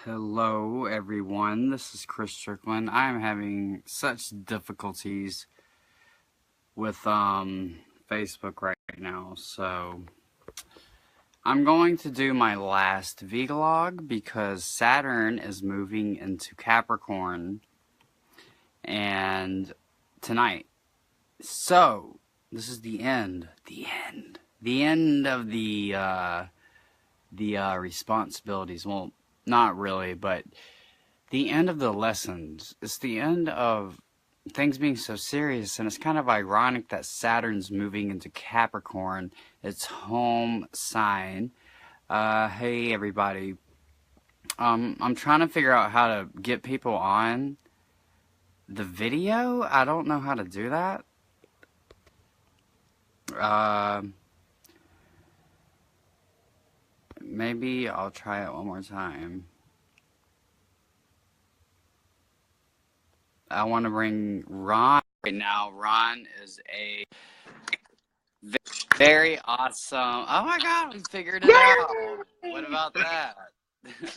Hello, everyone. This is Chris Strickland. I'm having such difficulties with Facebook right now, so I'm going to do my last vlog because Saturn is moving into Capricorn and tonight. So this is the end of the responsibilities. Well, not really, but the end of the lessons. It's the end of things being so serious, and it's kind of ironic that Saturn's moving into Capricorn, its home sign. Hey everybody. I'm trying to figure out how to get people on the video. I don't know how to do that. Maybe I'll try it one more time. I want to bring Ron right now. Ron is a very awesome. Oh my God, we figured it out. What about that?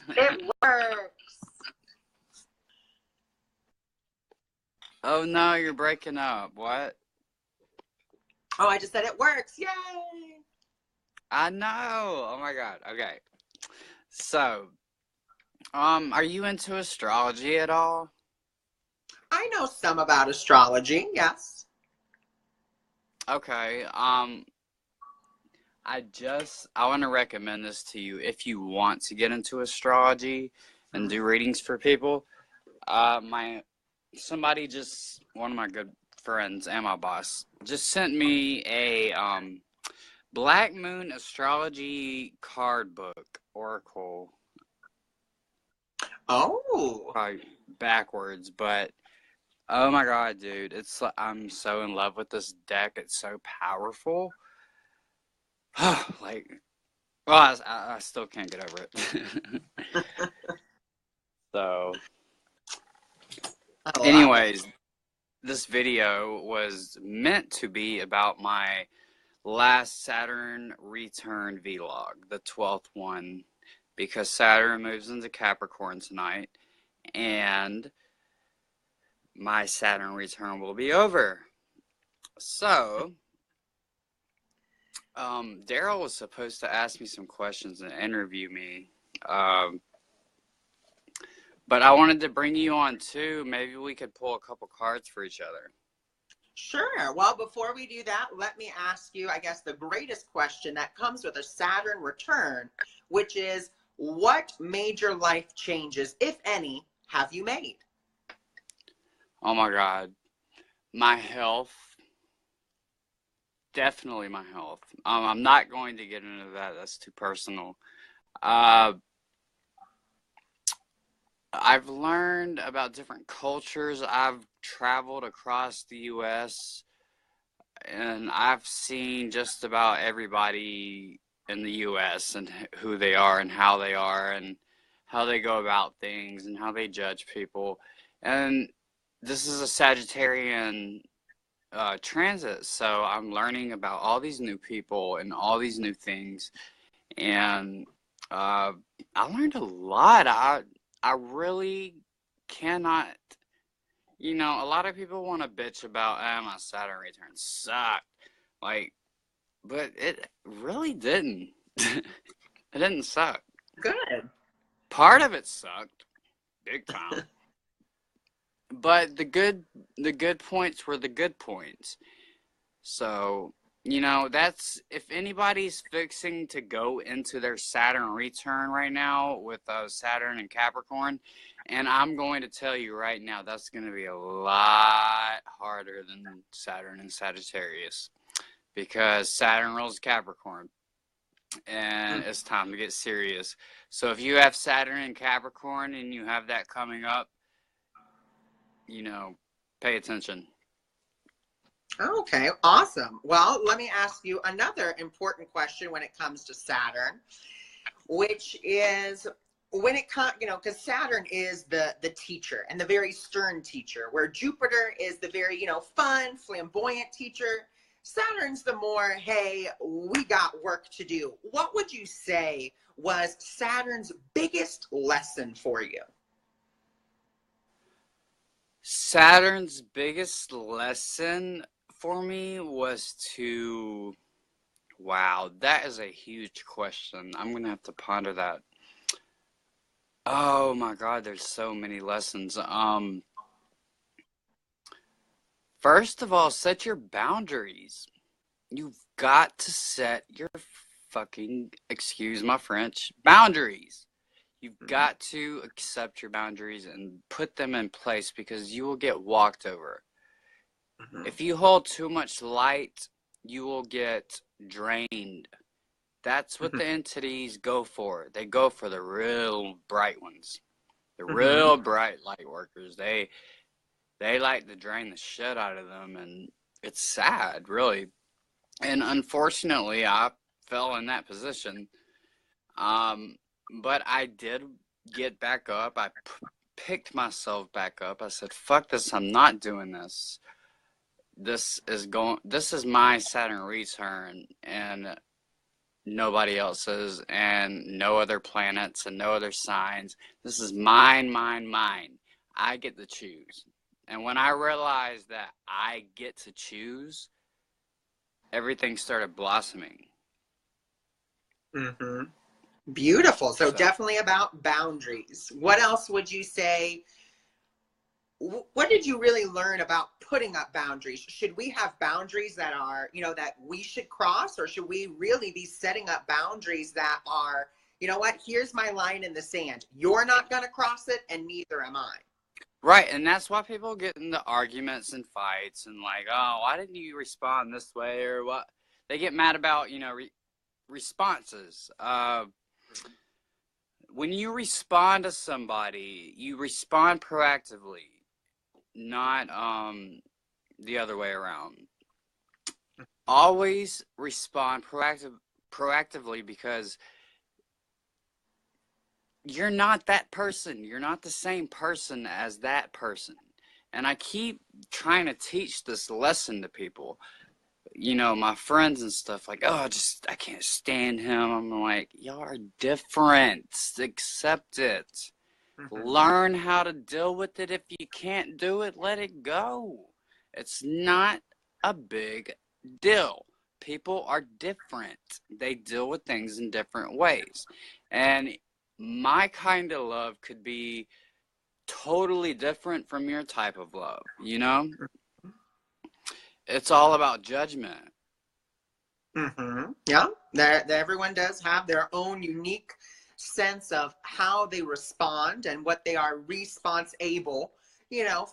It works. Oh no, you're breaking up. What? Oh, I just said it works. Yay! I know. Oh my God. Okay. So, are you into astrology at all? I know some about astrology, yes. Okay. I want to recommend this to you if you want to get into astrology and do readings for people. One of my good friends and my boss just sent me a Black Moon astrology card book, Oracle. Oh. Probably backwards, but oh my God, dude, I'm so in love with this deck. It's so powerful. Like, well, I still can't get over it. So, anyways, this video was meant to be about my last Saturn return vlog, the 12th one, because Saturn moves into Capricorn tonight, and my Saturn return will be over. So, Daryl was supposed to ask me some questions and interview me, but I wanted to bring you on too. Maybe we could pull a couple cards for each other. Sure. Well, before we do that, let me ask you, I guess, the greatest question that comes with a Saturn return, which is, what major life changes, if any, have you made? Oh my God. My health. Definitely my health. I'm not going to get into that. That's too personal. I've learned about different cultures. I've traveled across the U.S. and I've seen just about everybody in the U.S. and who they are and how they go about things and how they judge people. And this is a Sagittarian transit, so I'm learning about all these new people and all these new things, and I learned a lot. I really cannot, a lot of people want to bitch about, my Saturn return sucked, but it really didn't. It didn't suck. Good. Part of it sucked, big time. But the good points were the good points. So, that's, if anybody's fixing to go into their Saturn return right now with Saturn and Capricorn, and I'm going to tell you right now, that's going to be a lot harder than Saturn and Sagittarius, because Saturn rules Capricorn, and it's time to get serious. So if you have Saturn and Capricorn and you have that coming up, pay attention. Okay, awesome. Well, let me ask you another important question when it comes to Saturn, which is, when it comes, because Saturn is the teacher and the very stern teacher, where Jupiter is the very, fun, flamboyant teacher. Saturn's the more, hey, we got work to do. What would you say was Saturn's biggest lesson for you? Saturn's biggest lesson for me was to, wow, that is a huge question. I'm going to have to ponder that. Oh my God, there's so many lessons. First of all, set your boundaries. You've got to set your fucking, excuse my French, boundaries. You've got to accept your boundaries and put them in place because you will get walked over. If you hold too much light, you will get drained. That's what the entities go for. They go for the real bright ones. The real bright light workers. They like to drain the shit out of them, and it's sad, really. And unfortunately, I fell in that position. But I did get back up. I picked myself back up. I said, fuck this, I'm not doing this. This is my Saturn return, and nobody else's, and no other planets, and no other signs. This is mine, mine, mine. I get to choose. And when I realized that I get to choose, everything started blossoming. Beautiful. So definitely about boundaries. What else would you say? What did you really learn about putting up boundaries? Should we have boundaries that are, that we should cross, or should we really be setting up boundaries that are, you know what, here's my line in the sand. You're not going to cross it, and neither am I. Right, and that's why people get into arguments and fights and like, oh, why didn't you respond this way, or what? They get mad about, responses. When you respond to somebody, you respond proactively, not the other way around. Always respond proactively, because you're not that person. You're not the same person as that person. And I keep trying to teach this lesson to people. My friends and stuff, like, oh, I can't stand him. I'm like, y'all are different. Accept it. Learn how to deal with it. If you can't do it, let it go. It's not a big deal. People are different. They deal with things in different ways. And my kind of love could be totally different from your type of love, It's all about judgment. Yeah, everyone does have their own unique sense of how they respond and what they are responsible,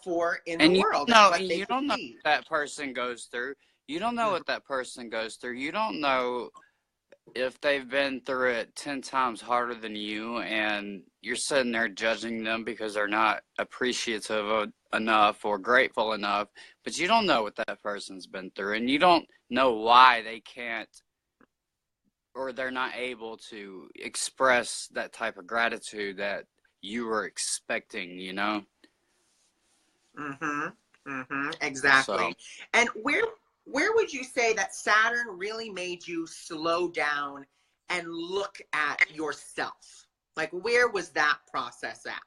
for in the world. You don't know what that person goes through. You don't know what that person goes through. You don't know if they've been through it 10 times harder than you, and you're sitting there judging them because they're not appreciative enough or grateful enough, but you don't know what that person's been through, and you don't know why they can't, or they're not able to express that type of gratitude that you were expecting, Exactly. So, and where would you say that Saturn really made you slow down and look at yourself? Like, where was that process at?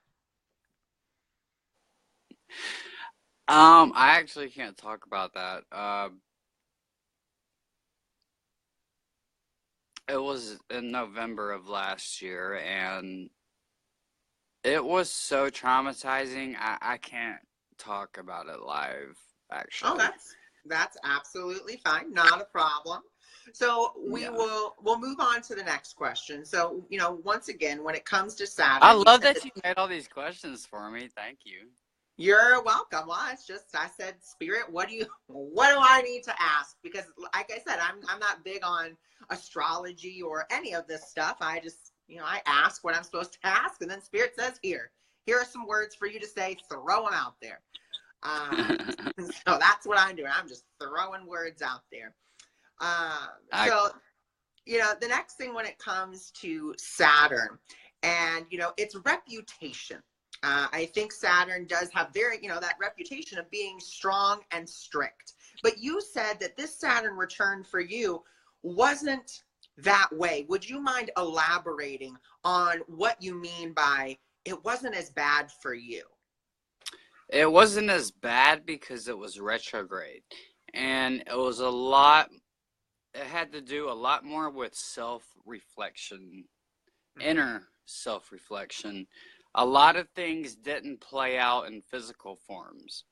I actually can't talk about that. It was in November of last year, and it was so traumatizing. I can't talk about it live, actually. Oh, that's absolutely fine. Not a problem. So we'll move on to the next question. So, once again, when it comes to Saturn, I love that you made all these questions for me. Thank you. You're welcome. Well, it's just, I said, Spirit, what do I need to ask? Because like I said, I'm not big on astrology or any of this stuff. I just, I ask what I'm supposed to ask, and then Spirit says, here are some words for you to say, throw them out there. So that's what I'm doing. I'm just throwing words out there. So, the next thing when it comes to Saturn and, its reputation, I think Saturn does have very, that reputation of being strong and strict, But you said that this Saturn return for you wasn't that way. Would you mind elaborating on what you mean by it wasn't as bad for you? It wasn't as bad because it was retrograde. And it was a lot, it had to do a lot more with self-reflection, inner self-reflection. A lot of things didn't play out in physical forms.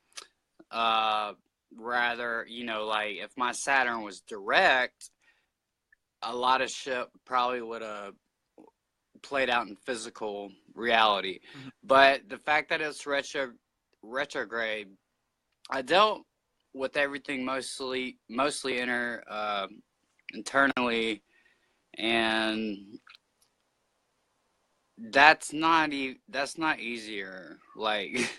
Rather, you know, like if my Saturn was direct, a lot of shit probably would have played out in physical reality. But the fact that it's retrograde, I dealt with everything mostly internally, and that's not easier. Like,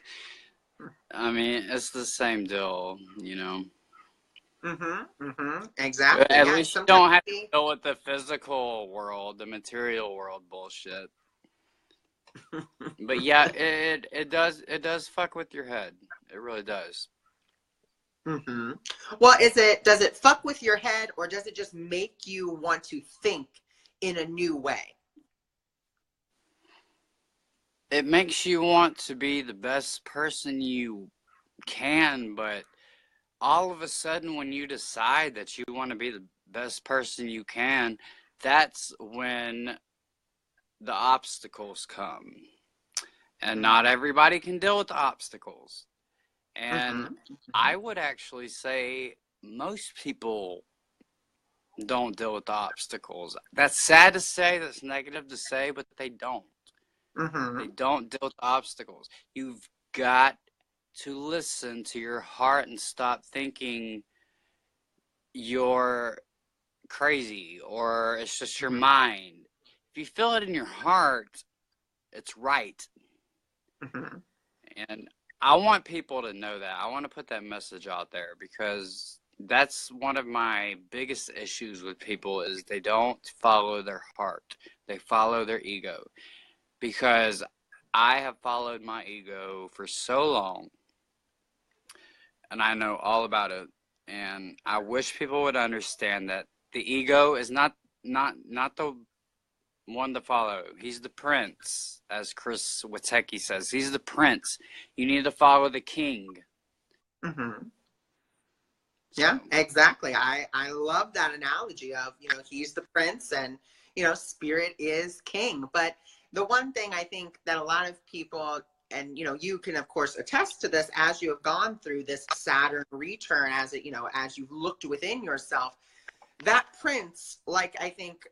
I mean, it's the same deal, you know. Exactly. At Yeah. And least you sometimes don't have to deal with the physical world, the material world bullshit. But yeah, it does fuck with your head. It really does. Well, does it fuck with your head, or does it just make you want to think in a new way? It makes you want to be the best person you can, but all of a sudden when you decide that you want to be the best person you can, that's when the obstacles come. And not everybody can deal with the obstacles. And I would actually say most people don't deal with the obstacles. That's sad to say, that's negative to say, but they don't. They don't deal with the obstacles. You've got to listen to your heart and stop thinking you're crazy or it's just your mind. If you feel it in your heart, it's right. And I want people to know that. I want to put that message out there because that's one of my biggest issues with people is they don't follow their heart. They follow their ego. Because I have followed my ego for so long and I know all about it. And I wish people would understand that the ego is not the one to follow. He's the prince, as Chris Witecki says. He's the prince. You need to follow the king. Yeah, exactly. I love that analogy of, you know, he's the prince and, you know, spirit is king. But the one thing I think that a lot of people, and, you know, you can, of course, attest to this as you have gone through this Saturn return, as it, you know, as you've looked within yourself, that prince, like, I think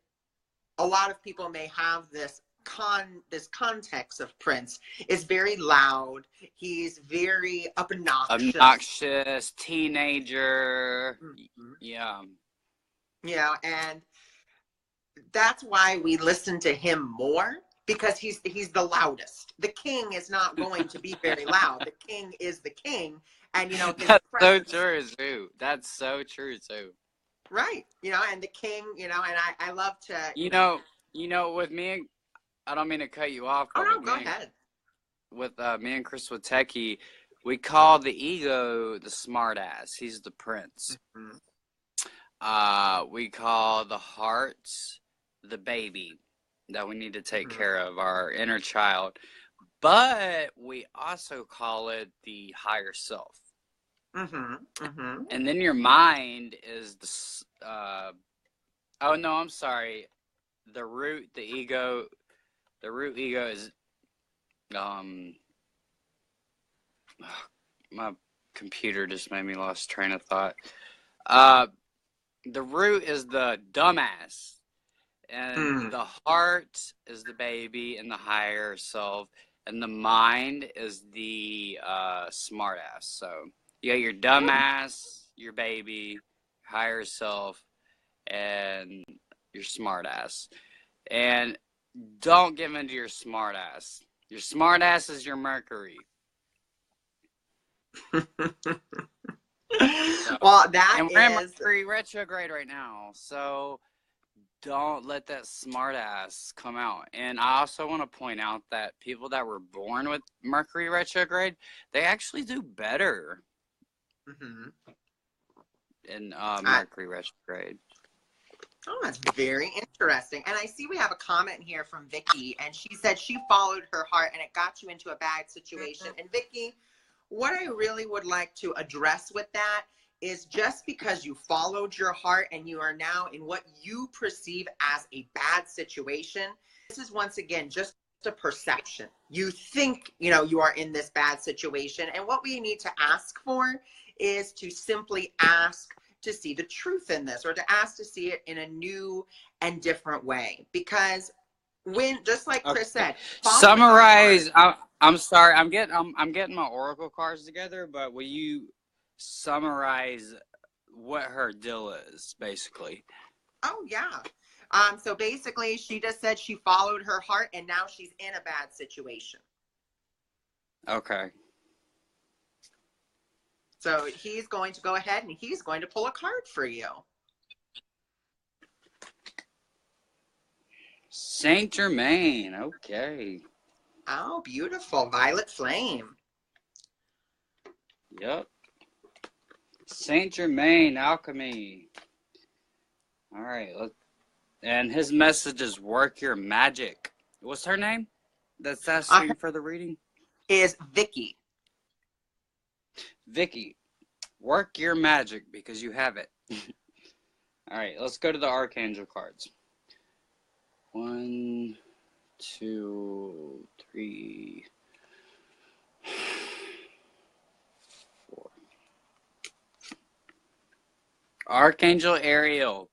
a lot of people may have this context of Prince is very loud. He's very obnoxious Teenager. Yeah. You know, and that's why we listen to him more, because he's the loudest. The king is not going to be very loud. The king is the king, and, you know, his that's presence, so true too. That's so true too. Right. You know, and the king, you know, and I love to, you know, with me, I don't mean to cut you off, but go ahead. With me and Chris Witecki, we call the ego the smart ass. He's the prince. We call the heart the baby that we need to take care of, our inner child. But we also call it the higher self. And then your mind is the oh no, I'm sorry. The root ego is my computer just made me lost train of thought. The root is the dumbass, and the heart is the baby and the higher self, and the mind is the smart ass. So you got your dumbass, your baby, higher self, and your smart ass. And don't give into your smart ass. Your smart ass is your Mercury. Well, that and we're in Mercury retrograde right now, so don't let that smart ass come out. And I also want to point out that people that were born with Mercury retrograde, they actually do better. in Uh, Mercury retrograde. oh, that's very interesting. And I see we have a comment here from Vicky, and she said she followed her heart and it got you into a bad situation. And Vicky, what I really would like to address with that is just because you followed your heart and you are now in what you perceive as a bad situation, this is once again just a perception. You think, you are in this bad situation. And what we need to ask for is to simply ask to see the truth in this, or to ask to see it in a new and different way. Because just like Chris said, summarize. I'm sorry. I'm getting my oracle cards together, but will you summarize what her deal is, basically? Oh yeah. So basically, she just said she followed her heart, and now she's in a bad situation. Okay. So he's going to go ahead and he's going to pull a card for you. Saint Germain. Okay. Oh, beautiful. Violet Flame. Yep. Saint Germain, alchemy. All right. And his message is work your magic. What's her name? That's asking for the reading? Is Vicky. Vicky, work your magic because you have it. All right, let's go to the Archangel cards. 1, 2, 3, 4. Archangel Ariel,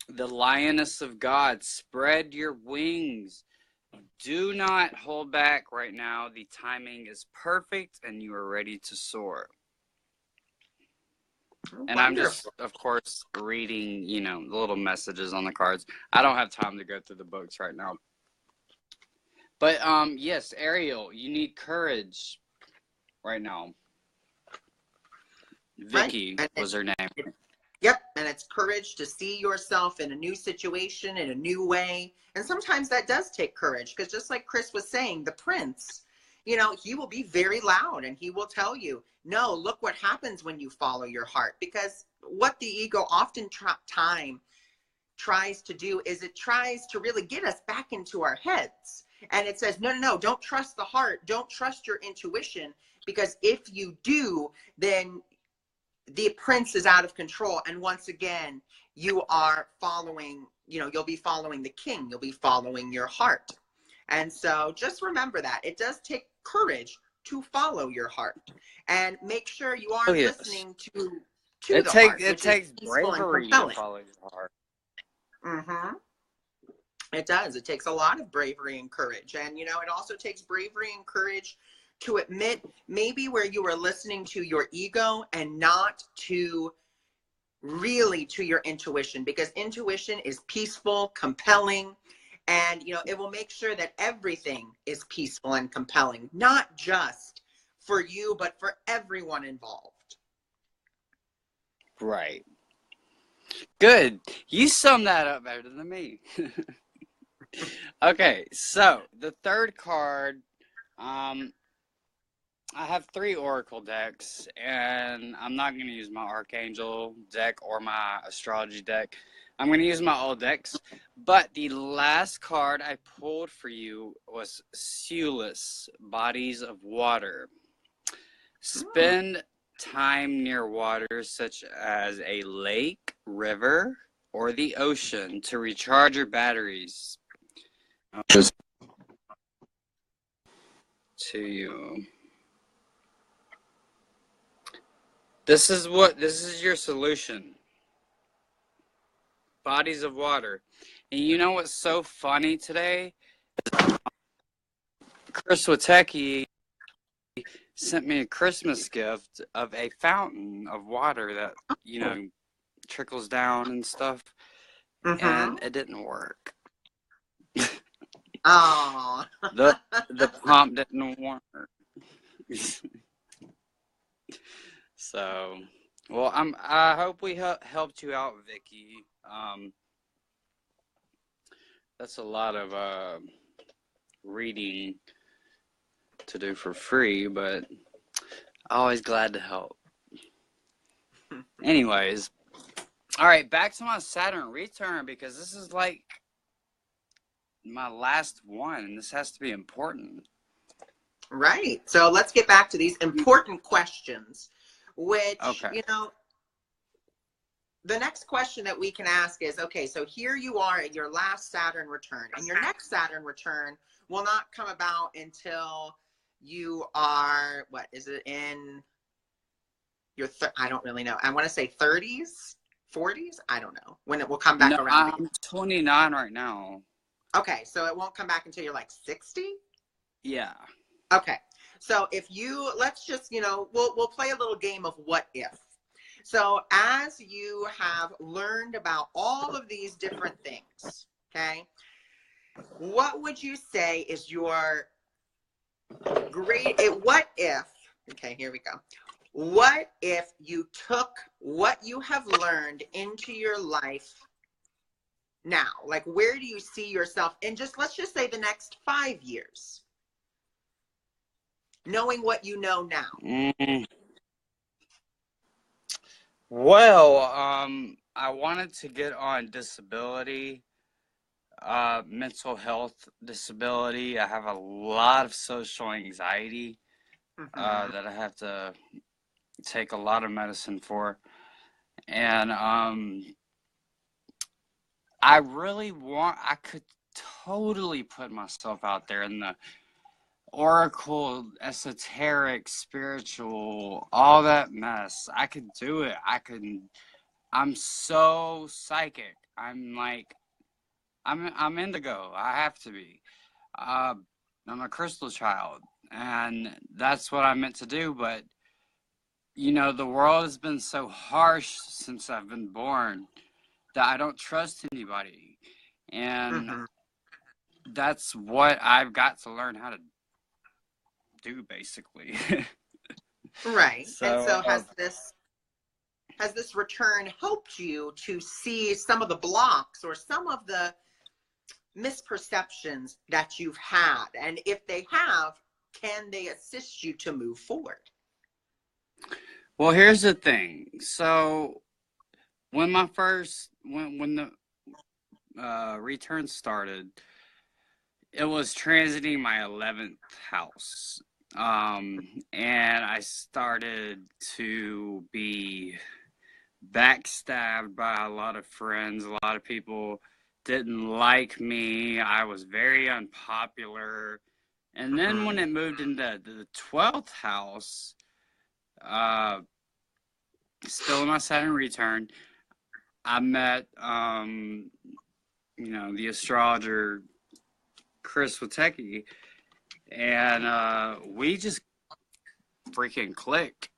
the lioness of God, spread your wings. Do not hold back right now. The timing is perfect and you are ready to soar. And I'm just, of course, reading, the little messages on the cards. I don't have time to go through the books right now. But, yes, Ariel, you need courage right now. Vicky was her name. Yep, and it's courage to see yourself in a new situation, in a new way. And sometimes that does take courage, because just like Chris was saying, the prince, he will be very loud and he will tell you, no, look what happens when you follow your heart. Because what the ego often tries to do is it tries to really get us back into our heads. And it says, no, don't trust the heart. Don't trust your intuition, because if you do, then the prince is out of control. And once again, you are following, you'll be following the king. You'll be following your heart. And so just remember that it does take courage to follow your heart, and make sure you are listening to the heart. It takes bravery to follow your heart. Mm-hmm. It does. It takes a lot of bravery and courage. And, it also takes bravery and courage to admit maybe where you are listening to your ego and not to your intuition, because intuition is peaceful, compelling, and it will make sure that everything is peaceful and compelling, not just for you, but for everyone involved. Right. Good. You summed that up better than me. Okay, so the third card, I have 3 oracle decks, and I'm not going to use my archangel deck or my astrology deck. I'm going to use my old decks, but the last card I pulled for you was Sueless, Bodies of Water. Spend time near water such as a lake, river, or the ocean to recharge your batteries. To you. This is your solution. Bodies of water. And you know what's so funny today? Chris Witecki sent me a Christmas gift of a fountain of water that, trickles down and stuff. Mm-hmm. And it didn't work. Oh. The pump didn't work. So, well, I hope we helped you out, Vicky. That's a lot of reading to do for free, but always glad to help. Anyways, all right, back to my Saturn return, because this is like my last one, and this has to be important. Right. So let's get back to these important questions, which, Okay. you know, the next question that we can ask is, okay, so here you are at your last Saturn return, and your next Saturn return will not come about until you are, what is it, in your, I don't really know. I want to say 30s, 40s. I don't know when it will come back No, around. I'm 29 right now. Okay. So it won't come back until you're like 60. Yeah. Okay. So if you, let's just, you know, we'll play a little game of what if. So as you have learned about all of these different things, okay, what would you say is your great, what if, okay, here we go. What if you took what you have learned into your life now? Like, where do you see yourself in just, let's just say the next 5 years? Knowing what you know now. Well, I wanted to get on disability, mental health disability. I have a lot of social anxiety that I have to take a lot of medicine for. And I really I could totally put myself out there in the oracle, esoteric, spiritual, all that mess. I could do it. I'm so psychic. I'm indigo. I have to be. I'm a crystal child, and that's what I'm meant to do. But you know, the world has been so harsh since I've been born that I don't trust anybody, and that's what I've got to learn how to do, basically. Right. So, and so has this return helped you to see some of the blocks or some of the misperceptions that you've had? And if they have, can they assist you to move forward? well, here's the thing. So when the return started, it was transiting my 11th house. And I started to be backstabbed by a lot of friends. A lot of people didn't like me. I was very unpopular. And then when it moved into the 12th house, still in my Saturn return, I met, the astrologer Chris Witecki, and we just freaking clicked.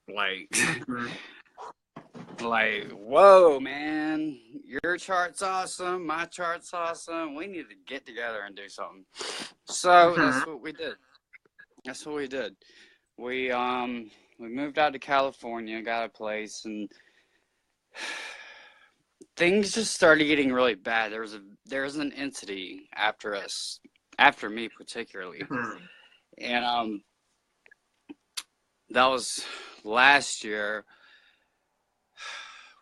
Like, whoa, man, your chart's awesome, my chart's awesome. We need to get together and do something. So that's what we did. We moved out to California, got a place, and things just started getting really bad. There was an entity after us, after me particularly, and that was last year.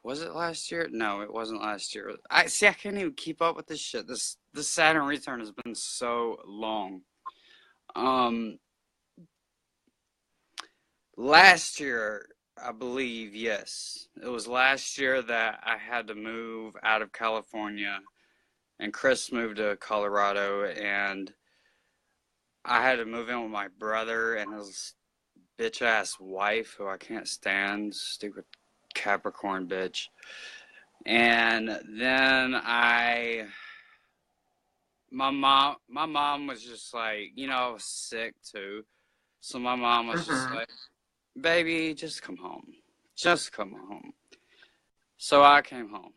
Was it last year? No, it wasn't last year. I can't even keep up with this shit. This Saturn return has been so long. Last year, I believe, yes. It was last year that I had to move out of California, and Chris moved to Colorado, and I had to move in with my brother and his bitch-ass wife, who I can't stand, stupid Capricorn bitch. And then my mom was just like, I was sick too. So my mom was just like, baby, just come home. Just come home. So I came home,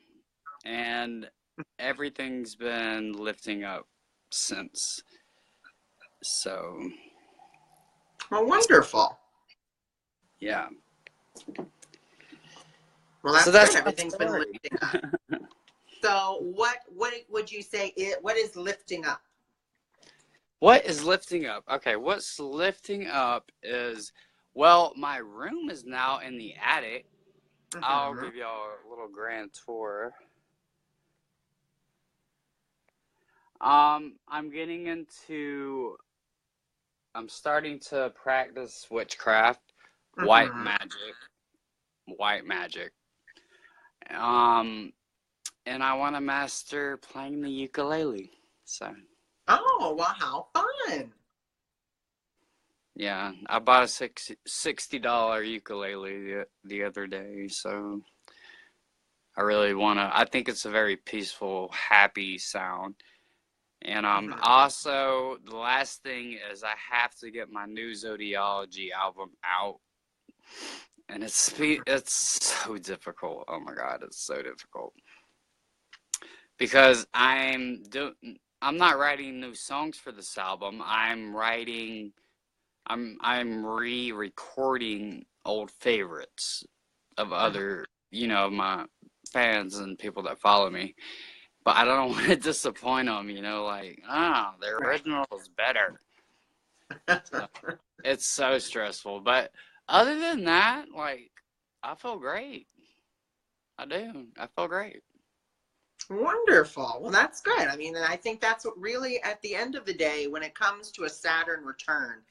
and everything's been lifting up since. So. Well, wonderful. Yeah. Well, that's good. Everything's been lifting up. So what would you say what is lifting up? What is lifting up? Okay, what's lifting up is, well, my room is now in the attic, I'll Mm-hmm. give y'all a little grand tour. I'm getting into. I'm starting to practice witchcraft, white Mm-hmm. magic, white magic. Um, and I want to master playing the ukulele. So Oh, well, how fun. yeah, I bought a $60 ukulele the other day. So I really want to. I think it's a very peaceful, happy sound. And Mm-hmm. also the last thing is I have to get my new Zodiology album out, and it's so difficult. Oh my God, it's so difficult because I'm not writing new songs for this album. I'm re-recording old favorites of Uh-huh. other, my fans and people that follow me. But I don't want to disappoint them, like, the Right. original is better. So it's so stressful. But other than that, like, I feel great. I do. I feel great. Wonderful. Well, that's good. I mean, and I think that's what really, at the end of the day, when it comes to a Saturn return,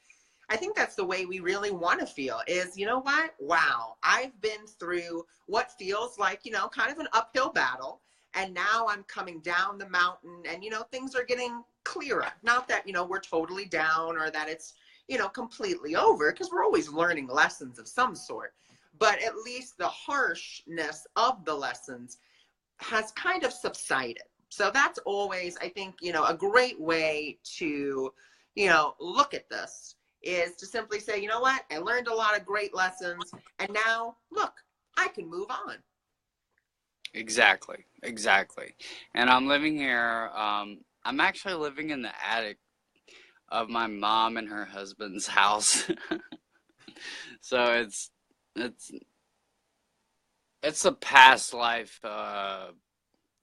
I think that's the way we really want to feel is, you know what? Wow, I've been through what feels like, kind of an uphill battle. And now I'm coming down the mountain and, things are getting clearer. Not that, we're totally down or that it's, completely over because we're always learning lessons of some sort. But at least the harshness of the lessons has kind of subsided. So that's always, I think, a great way to, look at this is to simply say, you know what, I learned a lot of great lessons, and now look, I can move on. Exactly. Exactly. And I'm living here. I'm actually living in the attic of my mom and her husband's house. So it's it's a past life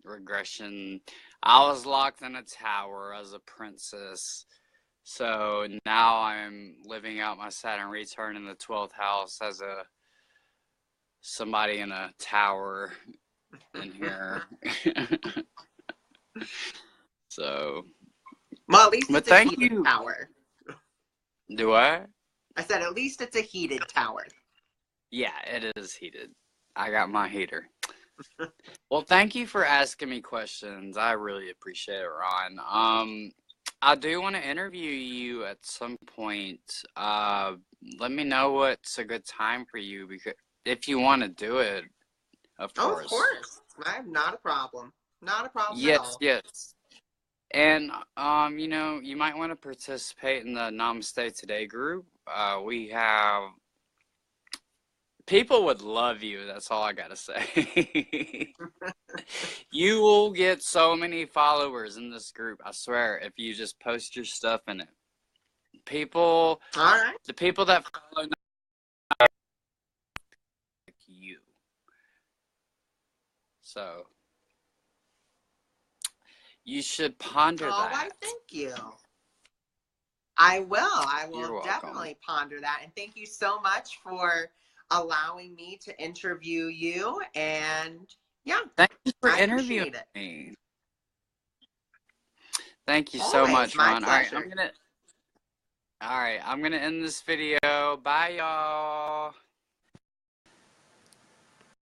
regression. I was locked in a tower as a princess. So now I'm living out my Saturn return in the 12th house as a somebody in a tower in here. So, Well, at least but it's a thank heated you. tower. Do I? I said, at least it's a heated tower. Yeah, it is heated. I got my heater. Well, thank you for asking me questions. I really appreciate it, Ron. I do want to interview you at some point. Let me know what's a good time for you because if you want to do it, of Oh, of course. course. I have not a problem. Not a problem at Yes, all. yes. And you might want to participate in the Namaste Today group. We have people would love you. That's all I gotta say. You will get so many followers in this group. I swear, if you just post your stuff in it. People, All right. the people that follow like you. So you should ponder Oh, why, that. thank you. I will. I You're will welcome. definitely ponder that. And thank you so much for allowing me to interview you. And yeah, Thank you for I interviewing appreciate it. me. Thank you so Always much, my Ron. pleasure. All right, I'm gonna end this video. Bye, y'all.